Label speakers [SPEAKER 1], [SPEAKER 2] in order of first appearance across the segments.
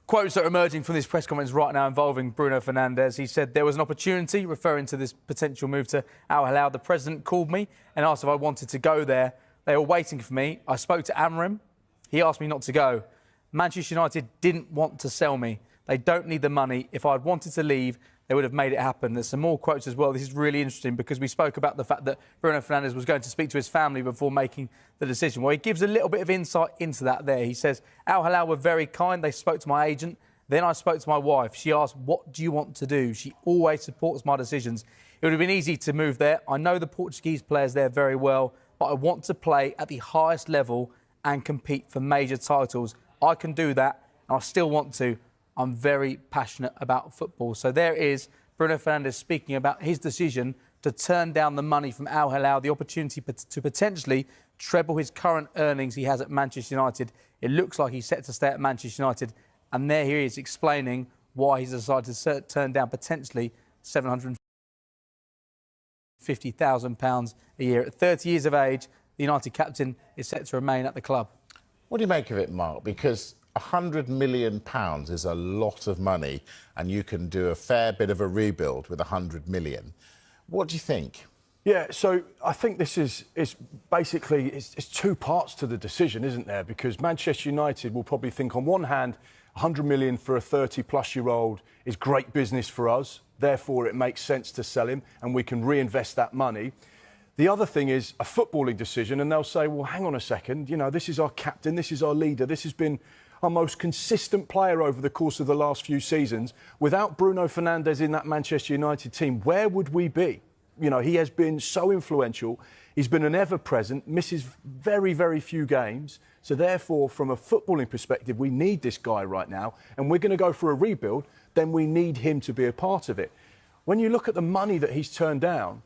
[SPEAKER 1] Quotes that are emerging from this press conference right now involving Bruno Fernandes. He said there was an opportunity, referring to this potential move to Al Hilal. The president called me and asked if I wanted to go there. They were waiting for me. I spoke to Amrim. He asked me not to go. Manchester United didn't want to sell me. They don't need the money. If I'd wanted to leave, they would have made it happen. There's some more quotes as well. This is really interesting because we spoke about the fact that Bruno Fernandes was going to speak to his family before making the decision. Well, he gives a little bit of insight into that there. He says, Al Hilal were very kind. They spoke to my agent. Then I spoke to my wife. She asked, what do you want to do? She always supports my decisions. It would have been easy to move there. I know the Portuguese players there very well, but I want to play at the highest level and compete for major titles. I can do that, and I still want to. I'm very passionate about football. So there is Bruno Fernandes speaking about his decision to turn down the money from Al Hilal, the opportunity to potentially treble his current earnings he has at Manchester United. It looks like he's set to stay at Manchester United. And there he is explaining why he's decided to turn down potentially £750,000 a year. At 30 years of age, the United captain is set to remain at the club.
[SPEAKER 2] What do you make of it, Mark? Because £100 million is a lot of money, and you can do a fair bit of a rebuild with £100 million. What do you think?
[SPEAKER 3] Yeah, so I think this is basically it's two parts to the decision, isn't there? Because Manchester United will probably think, on one hand, £100 million for a 30-plus-year-old is great business for us. Therefore, it makes sense to sell him, and we can reinvest that money. The other thing is a footballing decision, and they'll say, well, hang on a second, you know, this is our captain, this is our leader, this has been our most consistent player over the course of the last few seasons. Without Bruno Fernandes in that Manchester United team, where would we be? You know, he has been so influential. He's been an ever-present, misses very, very few games. So therefore, from a footballing perspective, we need this guy right now, and we're going to go for a rebuild, then we need him to be a part of it. When you look at the money that he's turned down,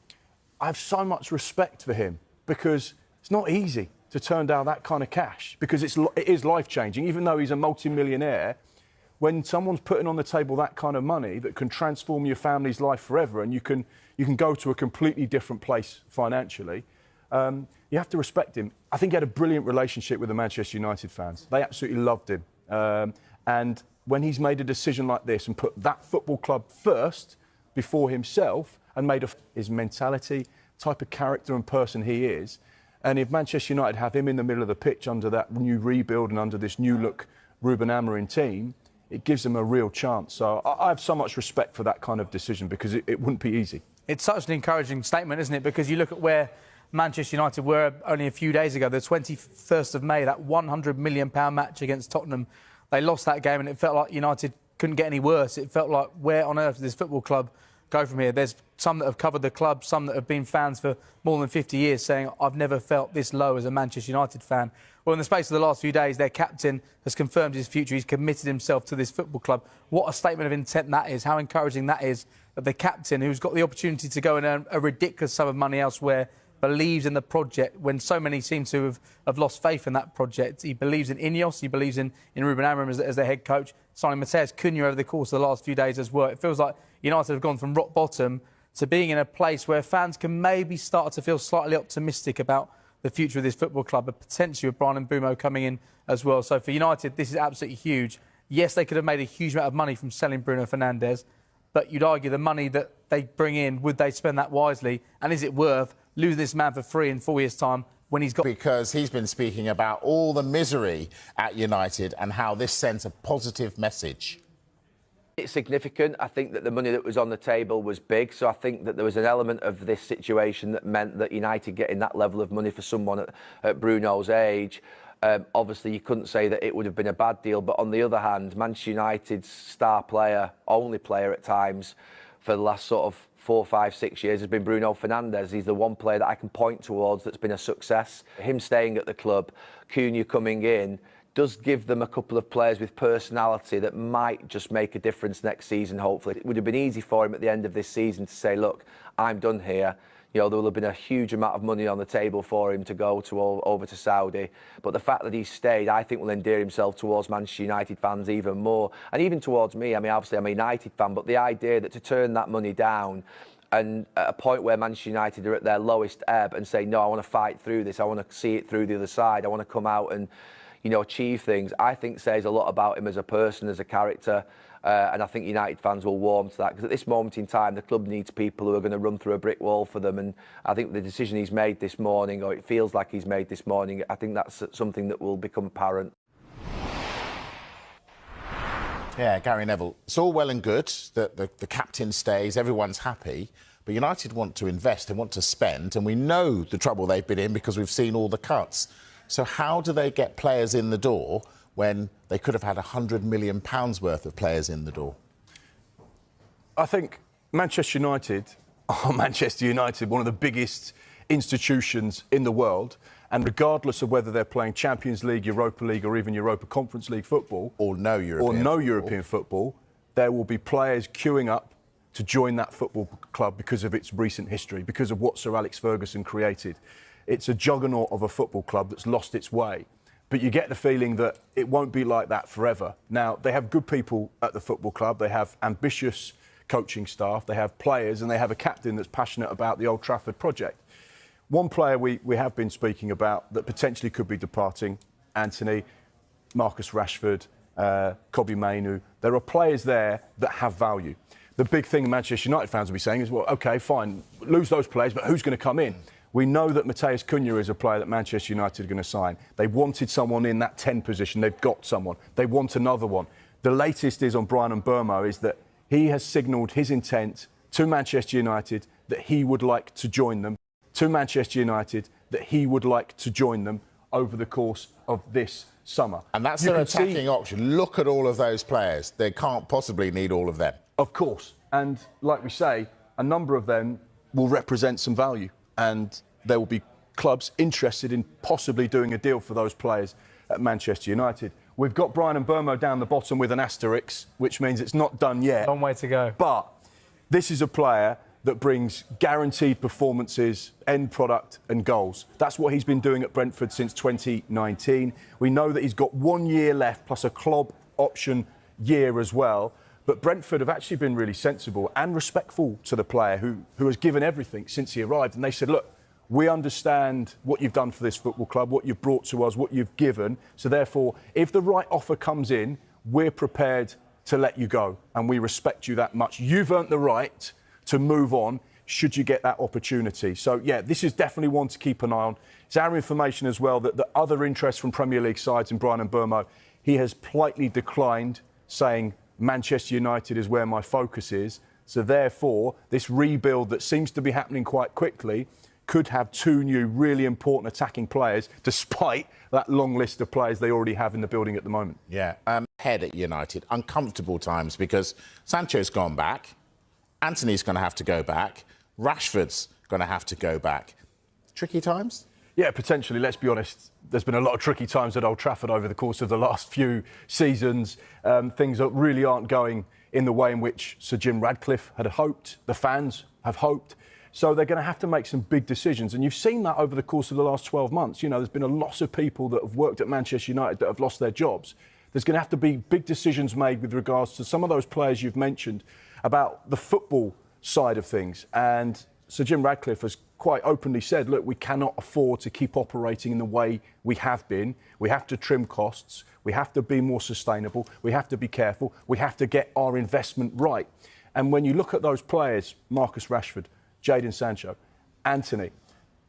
[SPEAKER 3] I have so much respect for him, because it's not easy to turn down that kind of cash, because it is life-changing. Even though he's a multi-millionaire, when someone's putting on the table that kind of money that can transform your family's life forever, and you can go to a completely different place financially, you have to respect him. I think he had a brilliant relationship with the Manchester United fans. They absolutely loved him. And when he's made a decision like this and put that football club first before himself, and made his mentality, type of character and person he is, and if Manchester United have him in the middle of the pitch under that new rebuild and under this new look Ruben Amorim team, it gives them a real chance. So I have so much respect for that kind of decision, because it wouldn't be easy. It's
[SPEAKER 1] such an encouraging statement, isn't it? Because you look at where Manchester United were only a few days ago, the 21st of May, that £100 million match against Tottenham. They lost that game, and it felt like United couldn't get any worse. It felt like, where on earth does this football club go from here? There's some that have covered the club, some that have been fans for more than 50 years, saying, I've never felt this low as a Manchester United fan. Well, in the space of the last few days, their captain has confirmed his future. He's committed himself to this football club. What a statement of intent that is, how encouraging that is, that the captain, who's got the opportunity to go and earn a ridiculous sum of money elsewhere, believes in the project when so many seem to have lost faith in that project. He believes in Ineos, he believes in Ruben Amorim as their head coach, signing Mateus Cunha over the course of the last few days as well. It feels like United have gone from rock bottom to being in a place where fans can maybe start to feel slightly optimistic about the future of this football club, but potentially with Bryan Mbeumo coming in as well. So for United, this is absolutely huge. Yes, they could have made a huge amount of money from selling Bruno Fernandes, but you'd argue the money that they bring in, would they spend that wisely? And is it worth losing this man for free in 4 years' time when he's got...
[SPEAKER 2] Because he's been speaking about all the misery at United and how this sends a positive message.
[SPEAKER 4] It's significant. I think that the money that was on the table was big, so I think that there was an element of this situation that meant that United getting that level of money for someone at Bruno's age, obviously you couldn't say that it would have been a bad deal, but on the other hand, Manchester United's star player, only player at times, for the last sort of 4, 5, 6 years has been Bruno Fernandes. He's the one player that I can point towards that's been a success. Him staying at the club, Cunha coming in, does give them a couple of players with personality that might just make a difference next season, hopefully. It would have been easy for him at the end of this season to say, look, I'm done here. You know, there will have been a huge amount of money on the table for him to go over to Saudi. But the fact that he's stayed, I think, will endear himself towards Manchester United fans even more. And even towards me. I mean, obviously, I'm a United fan, but the idea that to turn that money down and at a point where Manchester United are at their lowest ebb and say, no, I want to fight through this, I want to see it through the other side, I want to come out and, achieve things, I think says a lot about him as a person, as a character. And I think United fans will warm to that, because at this moment in time, the club needs people who are going to run through a brick wall for them. And I think the decision he's made this morning, or it feels like he's made this morning, I think that's something that will become apparent.
[SPEAKER 2] Yeah, Gary Neville. It's all well and good that the captain stays, everyone's happy, but United want to invest, they want to spend, and we know the trouble they've been in because we've seen all the cuts. So how do they get players in the door when they could have had £100 million worth of players in the door?
[SPEAKER 3] I think Manchester United are Manchester United, one of the biggest institutions in the world. And regardless of whether they're playing Champions League, Europa League or even Europa Conference League football...
[SPEAKER 2] Or no European
[SPEAKER 3] football, there will be players queuing up to join that football club because of its recent history, because of what Sir Alex Ferguson created. It's a juggernaut of a football club that's lost its way. But you get the feeling that it won't be like that forever. Now, they have good people at the football club. They have ambitious coaching staff. They have players, and they have a captain that's passionate about the Old Trafford project. One player we have been speaking about that potentially could be departing, Anthony, Marcus Rashford, Kobbie Mainoo. There are players there that have value. The big thing Manchester United fans will be saying is, well, OK, fine, lose those players, but who's going to come in? We know that Matheus Cunha is a player that Manchester United are going to sign. They wanted someone in that 10 position. They've got someone. They want another one. The latest is on Bryan Mbeumo, is that he has signalled his intent to Manchester United that he would like to join them, over the course of this summer.
[SPEAKER 2] And that's their attacking option. Look at all of those players. They can't possibly need all of them.
[SPEAKER 3] Of course. And like we say, a number of them will represent some value. And there will be clubs interested in possibly doing a deal for those players at Manchester United. We've got Bryan Mbeumo down the bottom with an asterisk, which means it's not done yet.
[SPEAKER 1] Long way to go.
[SPEAKER 3] But this is a player that brings guaranteed performances, end product and goals. That's what he's been doing at Brentford since 2019. We know that he's got 1 year left, plus a club option year as well. But Brentford have actually been really sensible and respectful to the player who has given everything since he arrived. And they said, look, we understand what you've done for this football club, what you've brought to us, what you've given. So therefore, if the right offer comes in, we're prepared to let you go. And we respect you that much. You've earned the right to move on should you get that opportunity. So, yeah, this is definitely one to keep an eye on. It's our information as well that the other interest from Premier League sides in Bryan Mbeumo, he has politely declined, saying Manchester United is where my focus is. So, therefore, this rebuild that seems to be happening quite quickly could have two new really important attacking players, despite that long list of players they already have in the building at the moment.
[SPEAKER 2] Yeah, head at United, uncomfortable times because Sancho's gone back, Anthony's going to have to go back, Rashford's going to have to go back. Tricky times?
[SPEAKER 3] Yeah, potentially. Let's be honest. There's been a lot of tricky times at Old Trafford over the course of the last few seasons. Things that really aren't going in the way in which Sir Jim Ratcliffe had hoped, the fans have hoped. So they're going to have to make some big decisions. And you've seen that over the course of the last 12 months. You know, there's been a lot of people that have worked at Manchester United that have lost their jobs. There's going to have to be big decisions made with regards to some of those players you've mentioned about the football side of things. And Sir Jim Ratcliffe has quite openly said, look, we cannot afford to keep operating in the way we have been. We have to trim costs. We have to be more sustainable. We have to be careful. We have to get our investment right. And when you look at those players, Marcus Rashford, Jadon Sancho, Anthony,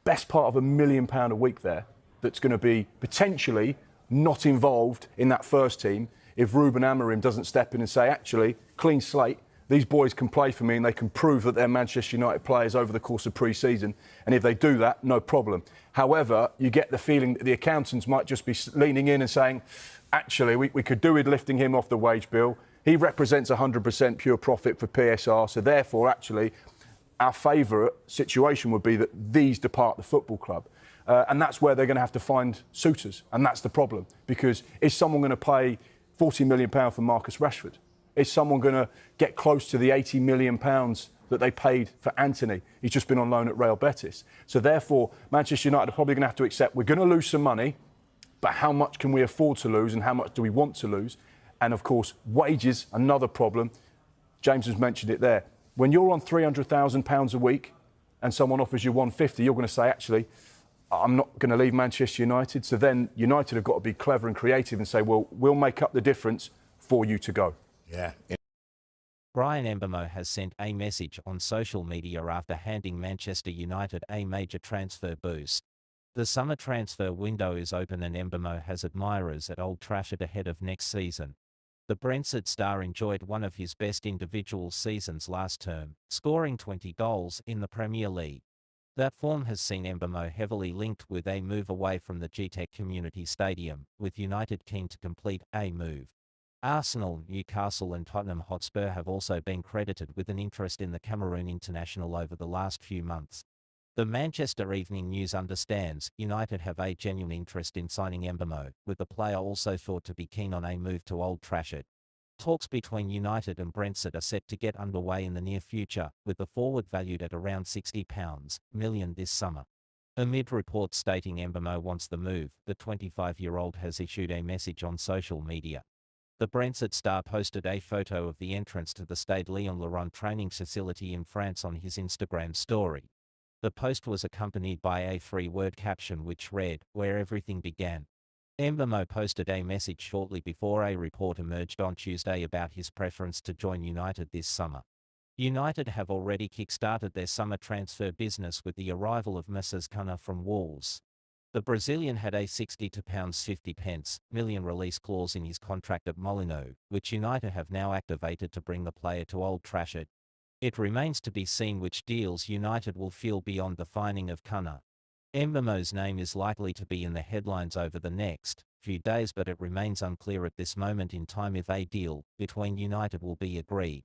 [SPEAKER 3] best part of £1 million a week there that's going to be potentially not involved in that first team if Ruben Amorim doesn't step in and say, actually, clean slate, these boys can play for me and they can prove that they're Manchester United players over the course of pre-season. And if they do that, no problem. However, you get the feeling that the accountants might just be leaning in and saying, actually, we could do with lifting him off the wage bill. He represents 100% pure profit for PSR. So therefore, actually, our favourite situation would be that these depart the football club. And that's where they're going to have to find suitors. And that's the problem. Because is someone going to pay £40 million for Marcus Rashford? Is someone going to get close to the £80 million that they paid for Anthony? He's just been on loan at Real Betis. So therefore, Manchester United are probably going to have to accept we're going to lose some money, but how much can we afford to lose and how much do we want to lose? And of course, wages, another problem. James has mentioned it there. When you're on £300,000 a week and someone offers you 150, you're going to say, actually, I'm not going to leave Manchester United. So then United have got to be clever and creative and say, well, we'll make up the difference for you to go.
[SPEAKER 2] Yeah.
[SPEAKER 5] Bryan Mbeumo has sent a message on social media after handing Manchester United a major transfer boost. The summer transfer window is open and Mbeumo has admirers at Old Trafford ahead of next season. The Brentford star enjoyed one of his best individual seasons last term, scoring 20 goals in the Premier League. That form has seen Mbeumo heavily linked with a move away from the GTEC Community Stadium, with United keen to complete a move. Arsenal, Newcastle and Tottenham Hotspur have also been credited with an interest in the Cameroon international over the last few months. The Manchester Evening News understands United have a genuine interest in signing Mbeumo, with the player also thought to be keen on a move to Old Trafford. Talks between United and Brentford are set to get underway in the near future, with the forward valued at around £60 million this summer. Amid reports stating Mbeumo wants the move, the 25-year-old has issued a message on social media. The Brentford star posted a photo of the entrance to the Stade Lyon-Laurent training facility in France on his Instagram story. The post was accompanied by a three-word caption which read, "Where everything began." Mbeumo posted a message shortly before a report emerged on Tuesday about his preference to join United this summer. United have already kick-started their summer transfer business with the arrival of Mrs. Cunha from Wolves. The Brazilian had a £60.50 million release clause in his contract at Molineux, which United have now activated to bring the player to Old Trafford. It remains to be seen which deals United will feel beyond the signing of Cunha. Mbeumo's name is likely to be in the headlines over the next few days, but it remains unclear at this moment in time if a deal between United will be agreed.